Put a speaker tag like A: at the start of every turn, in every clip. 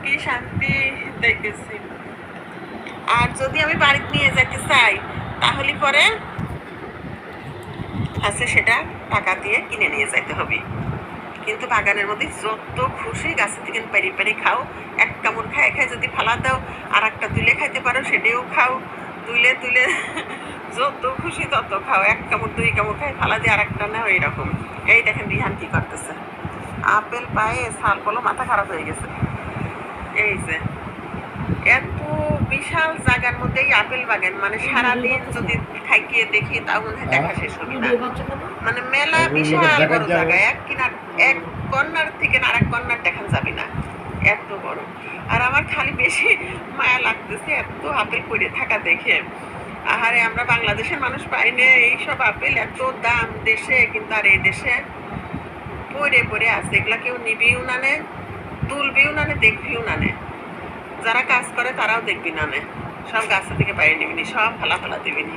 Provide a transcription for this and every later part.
A: কি শান্তি দেখেছি। আর যদি আমি বাড়িতে নিয়ে যেতে চাই তাহলে পরে আছে সেটা টাকা দিয়ে কিনে নিয়ে যাইতে হবে। কিন্তু বাগানের মধ্যে যত খুশি গাছ থেকে পেরি পেরি খাও, এক কামড় খায় খায় যদি ফালা দাও আর একটা তুলে খাইতে পারো সেটাও খাও, তুলে তুলে যত খুশি তত খাও, এক কামড় দুই কামড় খায় ফালা দিয়ে আর একটা নাও, এইরকম। এই দেখেন রিহান কি করতেছে, আপেল পায়ে ছাল পলো মাথা খারাপ হয়ে গেছে। এই যে এত বিশাল জায়গার মধ্যে এই আপেল বাগান, মানে সারাদিন যদি থাকিয়ে দেখি তাও মনে হয় দেখা শেষ হবে না। মানে মেলা বিশাল বড় জায়গা, এক কর্নার থেকে আর এক কর্নার দেখান যাবে না, এত বড়। আর আমার খালি বেশি মায়া লাগতেছে এত আপেল পড়ে থাকা দেখে। আহারে, আমরা বাংলাদেশের মানুষ পাই না এইসব আপেল, এত দাম দেশে, কিন্তু আর এই দেশে পড়ে পড়ে আছে। এগুলা কেউ নিবিও না নে, তুলবিও না নে, দেখবিও না নে। যারা কাজ করে তারাও দেখবি না নে, সব গাছ থেকে বাইরে নিবিনি, সব ফালা ফালা দিবিনি।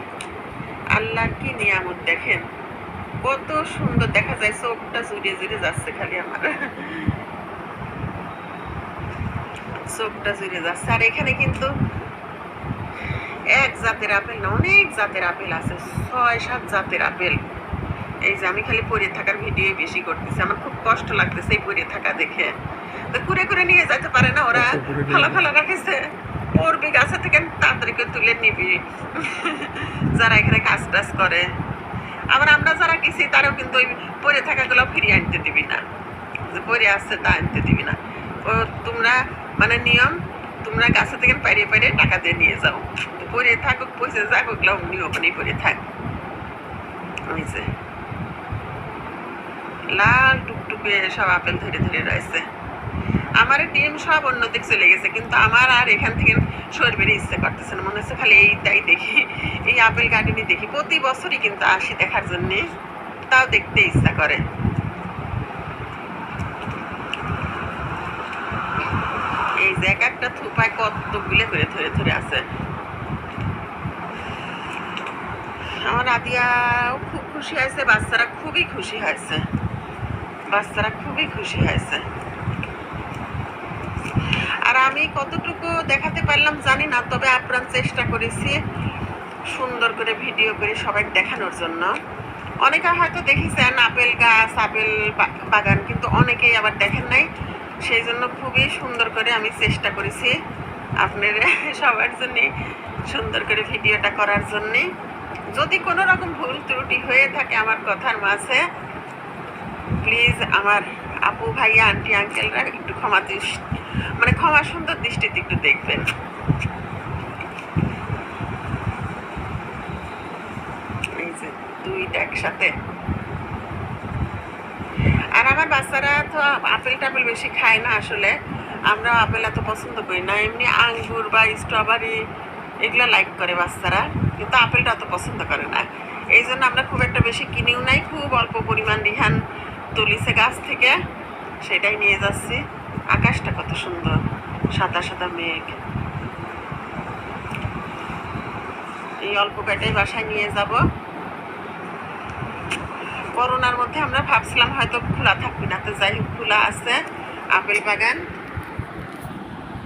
A: আল্লাহ কি নিয়ামত দেখেন, কত সুন্দর দেখা যায়, চোখটা জুড়ে জুড়ে যাচ্ছে খালি আমার, চোখটা জুড়ে যাচ্ছে। আর এখানে কিন্তু এক জাতের আপেল না, অনেক জাতের আপেল আছে, 6-7 জাতের আপেল। এই যে আমি খালি পড়ে থাকার ভিডিও বেশি করতেছি, আমার খুব কষ্ট লাগতেছে এই পড়ে থাকা দেখে। তো কুড়ে করে নিয়ে যেতে পারে না ওরা, ফালা ফালা রাখেছে, পড়বি গাছে থেকে তাড়াতাড়ি করে তুলে নিবি। যারা এখানে কাজ টাজ করে, আবার আমরা যারা গেছি তারাও কিন্তু ওই পড়ে থাকাগুলো ফিরিয়ে আনতে দিবি না, যে পড়ে আসছে তা আনতে দিবি না। ও তোমরা মানে নিয়ম, তোমরা গাছে থেকে পাইরে পাইরে টাকা দিয়ে নিয়ে যাও, পড়ে থাকুক পয়সা যাক, ওগুলো অমনি ওখানেই পড়ে থাক। ওই যে লাল টুকটুকে সব আপেল ধরে ধরে রয়েছে। আমার ডিম সব অন্যদিক চলে গেছে, কিন্তু আমার আর এখান থেকে সর বেরিয়ে ইচ্ছে করতেছে না, মনে হচ্ছে খালি এইটাই দেখি, এই আপেল গার্ডেনই দেখি। প্রতি বছরই কিন্তু আসি দেখার জন্যে, তাও দেখতে ইচ্ছা করে। এই যে এক একটা থুপায় কতগুলো করে ধরে ধরে আছে। আমার আদিয়াও খুব খুশি হয়েছে, বাচ্চারা খুবই খুশি হয়েছে, বাচ্চারা খুবই খুশি হয়েছে। আর আমি কতটুকু দেখাতে পারলাম জানি না, তবে আপ্রাণ চেষ্টা করেছি সুন্দর করে ভিডিও করে সবাই দেখানোর জন্য। অনেকে হয়তো দেখেছেন আপেল গাছ, আপেল বাগান, কিন্তু অনেকেই আবার দেখেন নাই, সেই জন্য খুবই সুন্দর করে আমি চেষ্টা করেছি আপনারা সবার জন্যে সুন্দর করে ভিডিওটা করার জন্যে। যদি কোনো রকম ভুল ত্রুটি হয়ে থাকে আমার কথার মাঝে, প্লিজ আমার আপু ভাইয়া আন্টি আঙ্কেলরা একটু ক্ষমা সুন্দর দৃষ্টিতে একটু দেখবেন। এই যে দুইটা একসাথে। আর আমার বাচ্চারা তো আপেল টাপেল বেশি খায় না, আসলে আমরা আপেল এত পছন্দ করি না, এমনি আঙ্গুর বা স্ট্রবেরি এগুলো লাইক করে বাচ্চারা, কিন্তু আপেলটা অত পছন্দ করে না। এই জন্য আমরা খুব একটা বেশি কিনেও নাই, খুব অল্প পরিমাণ রিহান তুলিছে গাছ থেকে, সেটাই নিয়ে যাচ্ছি। আকাশটা কত সুন্দর, সাদা সাদা মেঘ। এই অল্প কয়টাই বাসায় নিয়ে যাব। করোনার মধ্যে আমরা ভাবছিলাম হয়তো খোলা থাকবে না, তো যাই হোক খোলা আছে আপেল বাগান।